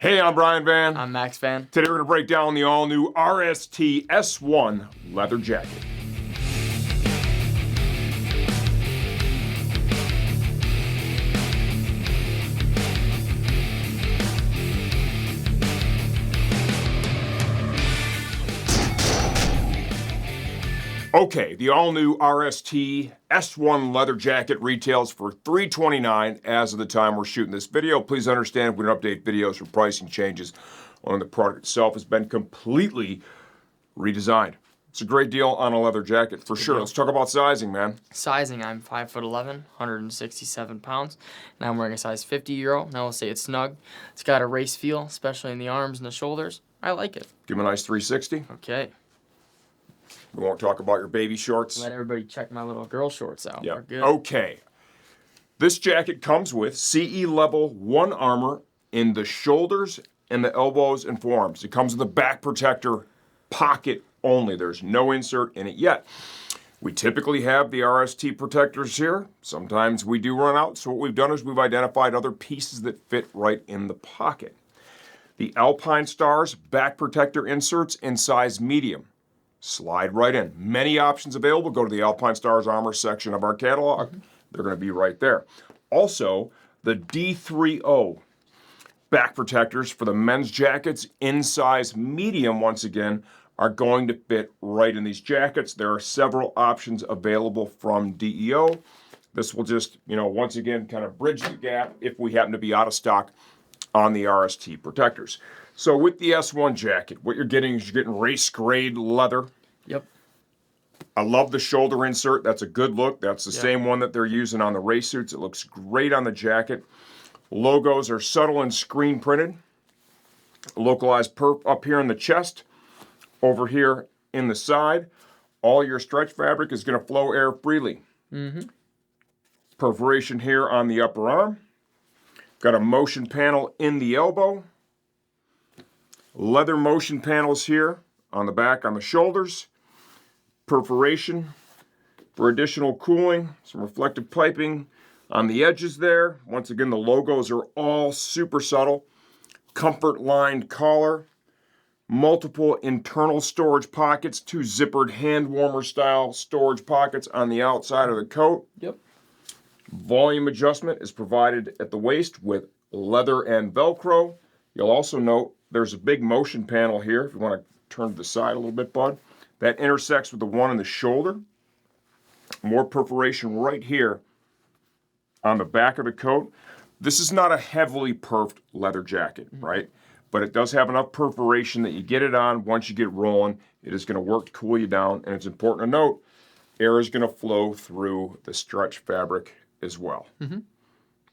Hey, I'm Brian Van. I'm Max Van. Today we're going to break down the all-new RST S-1 leather jacket. Okay, the all-new RST S-1 leather jacket retails for $329 as of the time we're shooting this video. Please understand we don't update videos for pricing changes on the product itself. Has been completely redesigned. It's a great deal on a leather jacket for sure. Let's talk about sizing, man. Sizing, I'm 5'11", 167 pounds, and I'm wearing a size 50 Euro. Now I'll say it's snug. It's got a race feel, especially in the arms and the shoulders. I like it. Give them a nice 360. Okay. We won't talk about your baby shorts. Let everybody check my little girl shorts out. Yeah. They're good. Okay. This jacket comes with CE level 1 armor in the shoulders and the elbows and forearms. It comes with a back protector pocket only. There's no insert in it yet. We typically have the RST protectors here. Sometimes we do run out, so what we've done is we've identified other pieces that fit right in the pocket. The Alpine Stars back protector inserts in size medium. Slide right in. Many options available. Go to the Alpine Stars Armor section of our catalog. They're going to be right there. Also, the D30 back protectors for the men's jackets in size medium, once again, are going to fit right in these jackets. There are several options available from DEO. This will just, once again, kind of bridge the gap if we happen to be out of stock on the RST protectors. So with the S1 jacket, what you're getting is you're getting race grade leather. Yep. I love the shoulder insert. That's a good look. That's the same one that they're using on the race suits. It looks great on the jacket. Logos are subtle and screen printed. Localized perf up here in the chest, over here in the side. All your stretch fabric is going to flow air freely. Perforation here on the upper arm. Got a motion panel in the elbow. Leather motion panels here on the back, on the shoulders. Perforation for additional cooling. Some reflective piping on the edges there. Once again, the logos are all super subtle. Comfort lined collar. Multiple internal storage pockets. 2 zippered hand warmer style storage pockets on the outside of the coat. Yep. Volume adjustment is provided at the waist with leather and Velcro. You'll also note there's a big motion panel here, if you want to turn to the side a little bit, bud. That intersects with the one in the shoulder. More perforation right here on the back of the coat. This is not a heavily perfed leather jacket, right? But it does have enough perforation that you get it on. Once you get rolling, it is going to work to cool you down. And it's important to note, air is going to flow through the stretch fabric as well.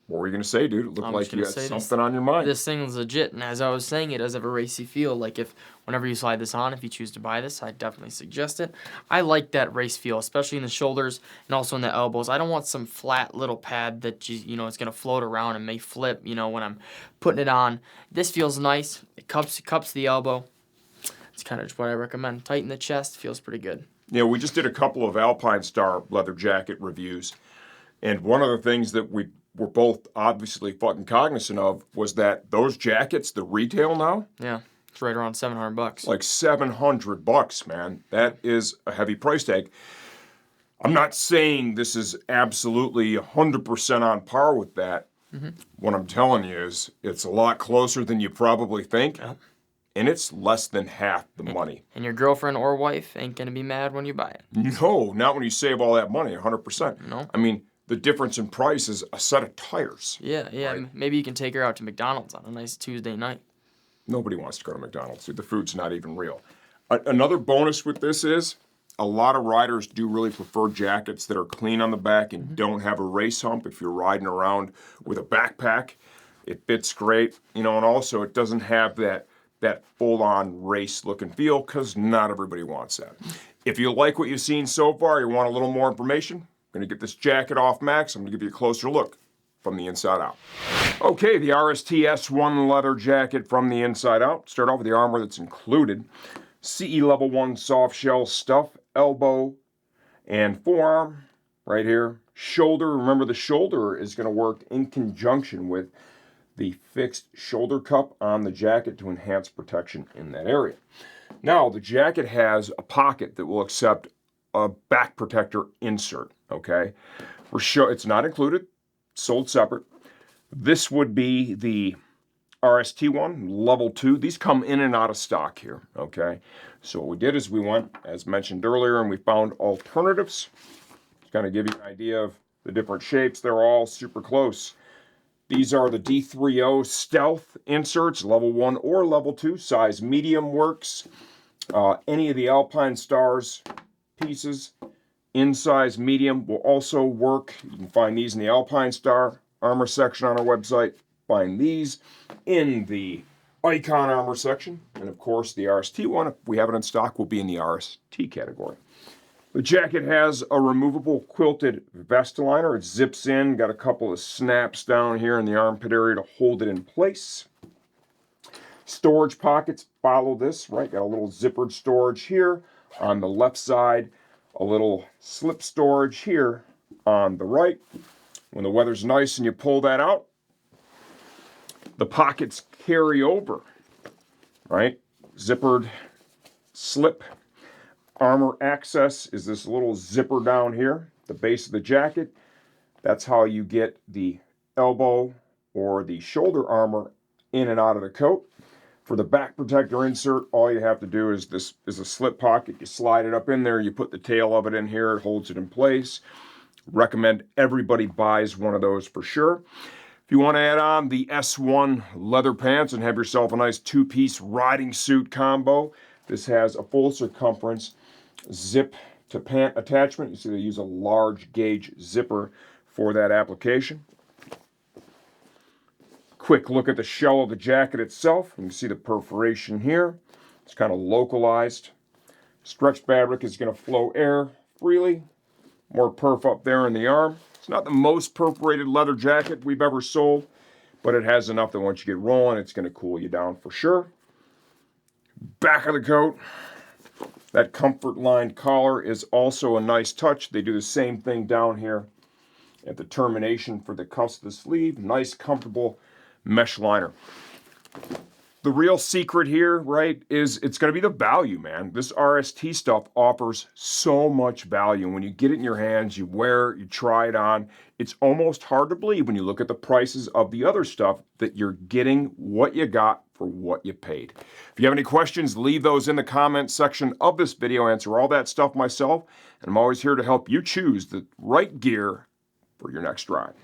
What were you going to say, dude? It looked like you had something on your mind. This thing is legit, and as I was saying, it does have a racy feel. Like whenever you slide this on, if you choose to buy this, I definitely suggest it. I like that race feel, especially in the shoulders and also in the elbows. I don't want some flat little pad that it's going to float around and may flip, when I'm putting it on. This feels nice. It cups the elbow. It's kind of just what I recommend. Tighten the chest, feels pretty good. We just did a couple of Alpine Star leather jacket reviews, and one of the things that we were both obviously fucking cognizant of was that those jackets, the retail now, yeah, it's right around $700. Like $700, man. That is a heavy price tag. I'm not saying this is absolutely 100% on par with that. What I'm telling you is it's a lot closer than you probably think, and it's less than half the money. And your girlfriend or wife ain't gonna be mad when you buy it. No, not when you save all that money, 100%. No. I mean, the difference in price is a set of tires. Yeah. Right? Maybe you can take her out to McDonald's on a nice Tuesday night. Nobody wants to go to McDonald's, dude. The food's not even real. Another bonus with this is a lot of riders do really prefer jackets that are clean on the back and don't have a race hump. If you're riding around with a backpack, it fits great. And also it doesn't have that full-on race look and feel because not everybody wants that. If you like what you've seen so far, you want a little more information, I'm going to get this jacket off Max. I'm going to give you a closer look from the inside out. Okay, the RST S1 leather jacket from the inside out. Start off with the armor that's included. CE level 1 soft shell stuff, elbow and forearm right here. Shoulder, remember the shoulder is going to work in conjunction with the fixed shoulder cup on the jacket to enhance protection in that area. Now, the jacket has a pocket that will accept a back protector insert, okay? It's not included, sold separate. This would be the RST one, level 2. These come in and out of stock here, okay? So what we did is we went, as mentioned earlier, and we found alternatives to kind of give you an idea of the different shapes. They're all super close. These are the D30 Stealth inserts, level 1 or level 2. Size medium works. Any of the Alpine Stars pieces in size medium will also work. You can find these in the Alpine Star armor section on our website. Find these in the Icon armor section. And of course, the RST one, if we have it in stock, will be in the RST category. The jacket has a removable quilted vest liner. It zips in, got a couple of snaps down here in the armpit area to hold it in place. Storage pockets follow this, right? Got a little zippered storage here on the left side, a little slip storage here on the right. When the weather's nice and you pull that out, the pockets carry over, right? Zippered slip. Armor access is this little zipper down here, the base of the jacket. That's how you get the elbow or the shoulder armor in and out of the coat. For the back protector insert, all you have to do is this is a slip pocket. You slide it up in there, you put the tail of it in here, it holds it in place. Recommend everybody buys one of those for sure. If you want to add on the S-1 leather pants and have yourself a nice two-piece riding suit combo, this has a full circumference zip to pant attachment. You see they use a large gauge zipper for that application. Quick look at the shell of the jacket itself. You can see the perforation here. It's kind of localized. Stretch fabric is going to flow air freely. More perf up there in the arm. It's not the most perforated leather jacket we've ever sold, but it has enough that once you get rolling, it's going to cool you down for sure. Back of the coat. That comfort lined collar is also a nice touch. They do the same thing down here at the termination for the cuffs of the sleeve. Nice, comfortable mesh liner. The real secret here, right, is it's going to be the value, man. This RST stuff offers so much value. When you get it in your hands, you wear it, you try it on, it's almost hard to believe when you look at the prices of the other stuff that you're getting what you got for what you paid. If you have any questions, leave those in the comments section of this video. I answer all that stuff myself, and I'm always here to help you choose the right gear for your next ride.